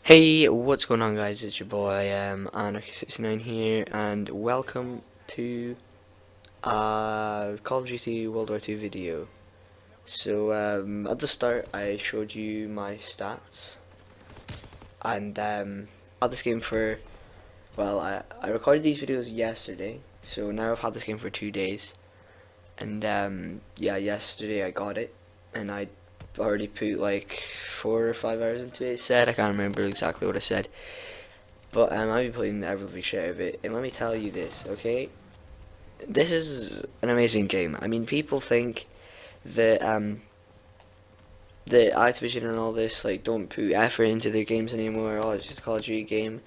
Hey, what's going on, guys? It's your boy Anarchy69 here, and welcome to Call of Duty World War II video. So at the start, I showed you my stats, and had this game for I recorded these videos yesterday, so now I've had this game for 2 days, and yeah, yesterday I got it, and I already put like 4 or 5 hours into it. Said I can't remember exactly what I said. But I'll be playing every shit out of it. And let me tell you this, okay? This is an amazing game. I mean, people think that that Activision and all this like don't put effort into their games anymore. Oh, it's just a Call of Duty game.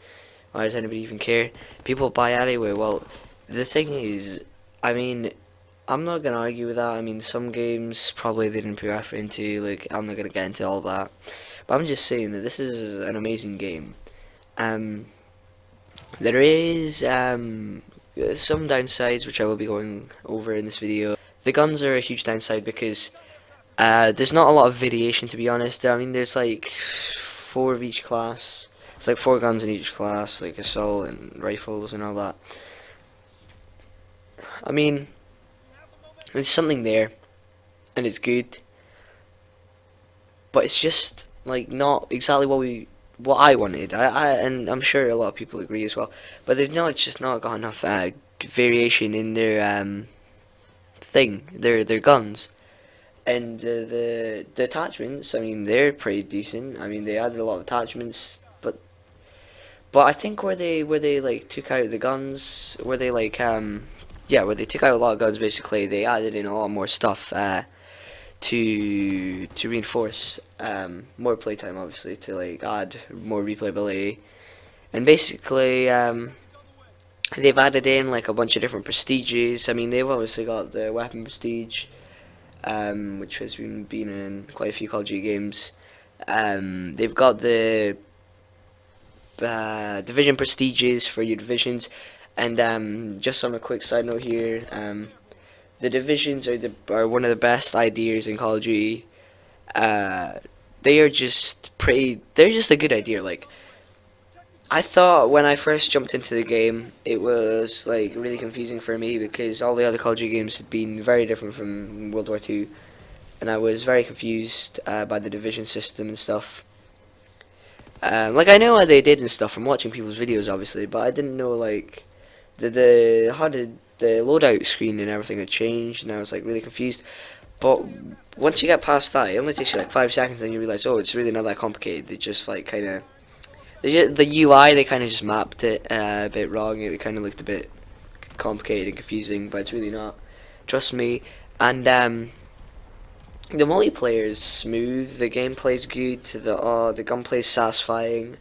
Why does anybody even care? People buy anyway. Well, the thing is, I mean, I'm not gonna argue with that. I mean, some games probably they didn't put effort into. Like, I'm not gonna get into all that. But I'm just saying that this is an amazing game. Um, there is some downsides which I will be going over in this video. The guns are a huge downside because there's not a lot of variation, to be honest. I mean, there's like 4 of each class. It's like 4 guns in each class, like assault and rifles and all that. I mean, there's something there, and it's good, but it's just like not exactly what I wanted. And I'm sure a lot of people agree as well. But they've not just not got enough variation in their their guns. And the attachments, I mean, they're pretty decent. I mean, they added a lot of attachments, but I think where they like took out the guns, where they like yeah, where they took out a lot of guns, basically they added in a lot more stuff to reinforce more playtime, obviously, to like add more replayability, and basically they've added in like a bunch of different prestiges. I mean, they've obviously got the weapon prestige, which has been in quite a few Call of Duty games. They've got the division prestiges for your divisions, and just on a quick side note here, the divisions are one of the best ideas in Call of Duty. They are just pretty. They're just a good idea. Like, I thought when I first jumped into the game, it was like really confusing for me because all the other Call of Duty games had been very different from World War II, and I was very confused by the division system and stuff. Like, I know what they did and stuff from watching people's videos, obviously, but I didn't know like how did the loadout screen and everything had changed, and I was like really confused. But once you get past that, it only takes you like 5 seconds, and you realize, oh, it's really not that complicated. They just like kind of the UI, they kind of just mapped it a bit wrong. It kind of looked a bit complicated and confusing, but it's really not. Trust me. And the multiplayer is smooth. The gameplay is good. The gunplay is satisfying.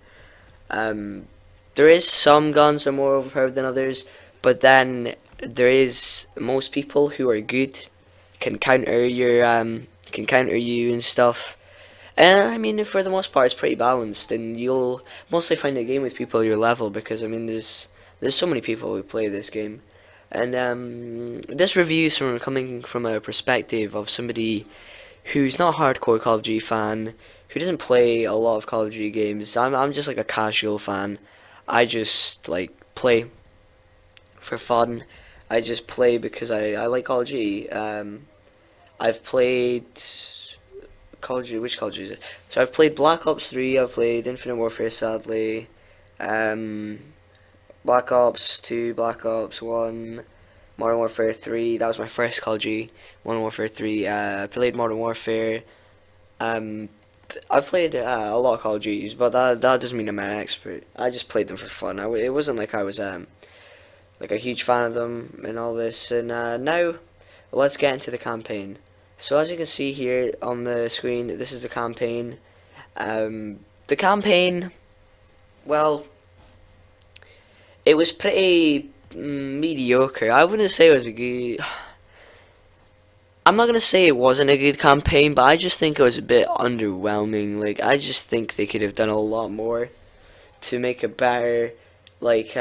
There is some guns that are more overpowered than others, but then there is most people who are good can counter you and stuff. And I mean, for the most part, it's pretty balanced, and you'll mostly find a game with people your level because I mean, there's so many people who play this game, and this review is coming from a perspective of somebody who's not a hardcore Call of Duty fan, who doesn't play a lot of Call of Duty games. I'm just like a casual fan. I just like play for fun. I just play because I like Call of Duty. I've played Call of Duty. Which Call of Duty is it? So I've played Black Ops 3. I've played Infinite Warfare, sadly. Black Ops 2, Black Ops 1, Modern Warfare 3. That was my first Call of Duty. Modern Warfare 3. Played Modern Warfare. I've played a lot of Call of Duties, but that doesn't mean I'm an expert. I just played them for fun. It wasn't like I was like a huge fan of them and all this. And now let's get into the campaign. So as you can see here on the screen, this is the campaign. The campaign, well, it was pretty mediocre. I wouldn't say it was a good. I'm not gonna say it wasn't a good campaign, but I just think it was a bit underwhelming. Like, I just think they could have done a lot more to make it better. Like,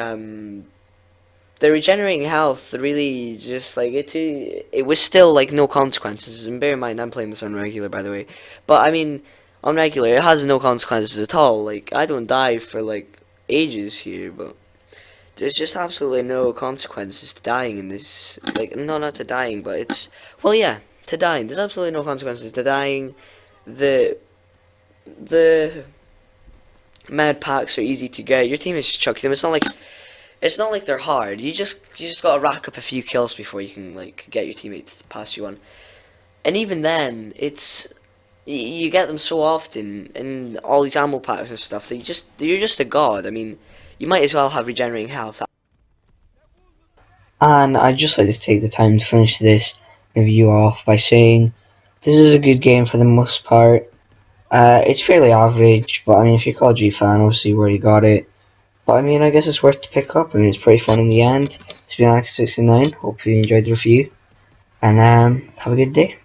the regenerating health really just like it was still like no consequences. And bear in mind, I'm playing this on regular, by the way. But I mean, on regular, it has no consequences at all. Like, I don't die for, like, ages here, but there's just absolutely no consequences to dying in this. Like, no, not to dying, but it's, well, yeah, to dying. There's absolutely no consequences to dying. The, the med packs are easy to get. Your team is just chucking them. It's not like they're hard. You just gotta rack up a few kills before you can, like, get your teammate to pass you on. And even then, you get them so often and all these ammo packs and stuff that you're just a god. I mean, you might as well have regenerating health. And I'd just like to take the time to finish this review off by saying this is a good game for the most part. It's fairly average, but I mean, if you're a Call of Duty fan, obviously where you got it. But I mean, I guess it's worth to pick up. I mean, it's pretty fun in the end. It's been Alex69. Hope you enjoyed the review, and have a good day.